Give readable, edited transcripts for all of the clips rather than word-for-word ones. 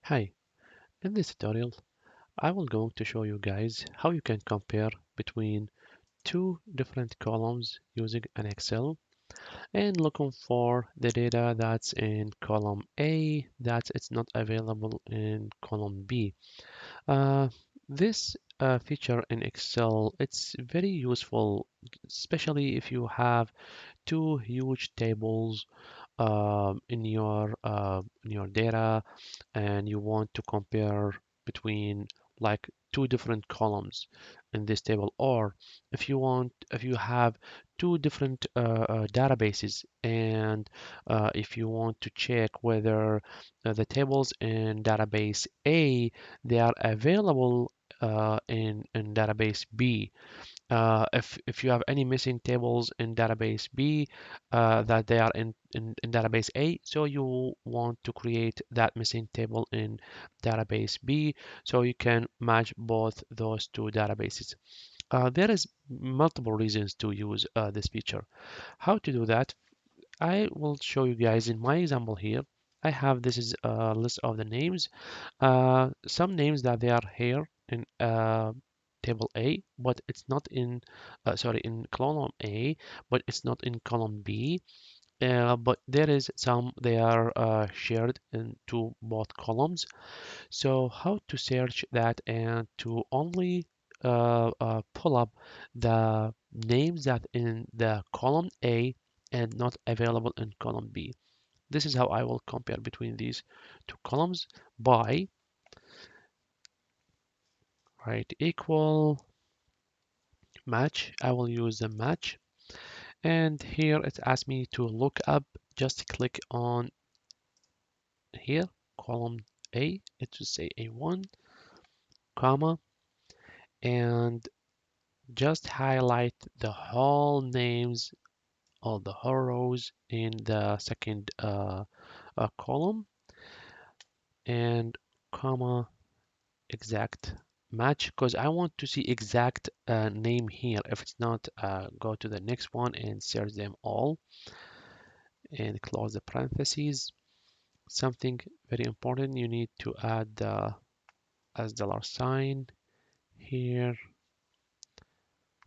Hi, in this tutorial, I will going to show you guys how you can compare between two different columns using an Excel and looking for the data that's in column A that it's not available in column B. Uh, this feature in Excel, it's very useful, especially if you have two huge tables in your data and you want to compare between like two different columns in this table, or if you have two different databases and if you want to check whether the tables in database A they are available in database B. If you have any missing tables in database B that they are in database A, so you want to create that missing table in database B so you can match both those two databases. There is multiple reasons to use this feature. How to do that? I will show you guys in my example here. I have this is a list of the names. Some names that they are here in table A, but it's not in, sorry, in column A, but it's not in column B. But there is some, they are shared into both columns. So how to search that and to only pull up the names that in the column A and not available in column B. This is how I will compare between these two columns by right equal match. I will use the match, and here it asks me to look up. Just click on here, column A. It should say A1, comma, and just highlight the whole names or the whole rows in the second column, and comma exact match, because I want to see exact name here. If it's not, go to the next one and search them all and close the parentheses. Something very important, you need to add the as dollar sign here.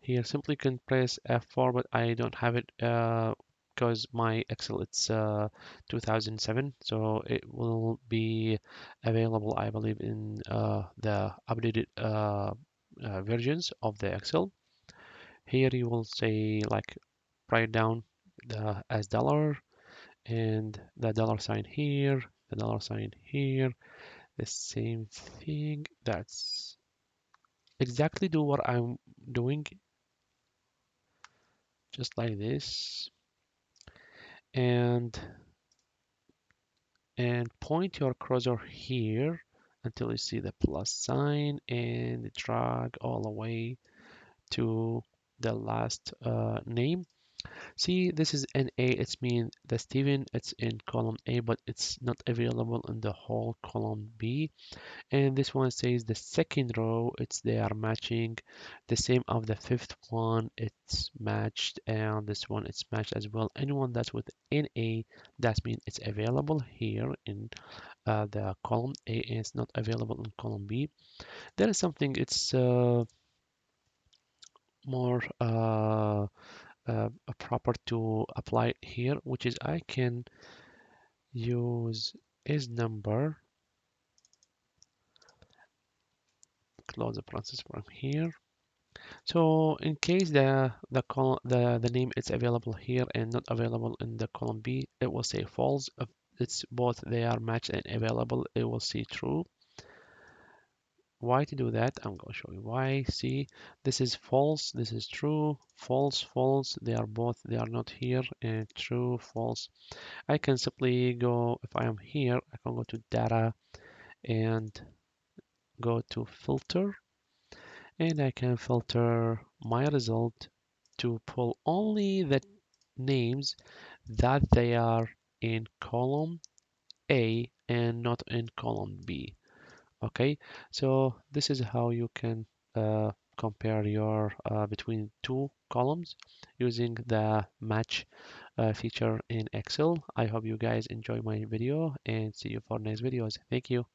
Here simply can press F4, but I don't have it because my Excel it's 2007, so it will be available, I believe, in the updated versions of the Excel. Here you will say like write down the as dollar and the dollar sign here, the dollar sign here, the same thing. That's exactly do what I'm doing, just like this, and point your cursor here until you see the plus sign and drag all the way to the last name. See, this is NA. It's mean the Steven. It's in column A, but it's not available in the whole column B. And this one says the second row, it's they are matching. The same of the fifth one, it's matched, and this one it's matched as well. Anyone that's with NA, that means it's available here in the column A, and it's not available in column B. There is something it's more proper to apply here, which is I can use is number, close the parenthesis from here. So in case the name is available here and not available in the column B, it will say false. If it's both they are matched and available, it will say true. Why to do that? I'm going to show you why. See, this is false, this is true, false, false. They are both, they are not here, and true, false. I can simply go, if I am here, I can go to data and go to filter, and I can filter my result to pull only the names that they are in column A and not in column B. Okay, so this is how you can compare your between two columns using the match feature in Excel. I hope you guys enjoy my video and see you for next videos. Thank you.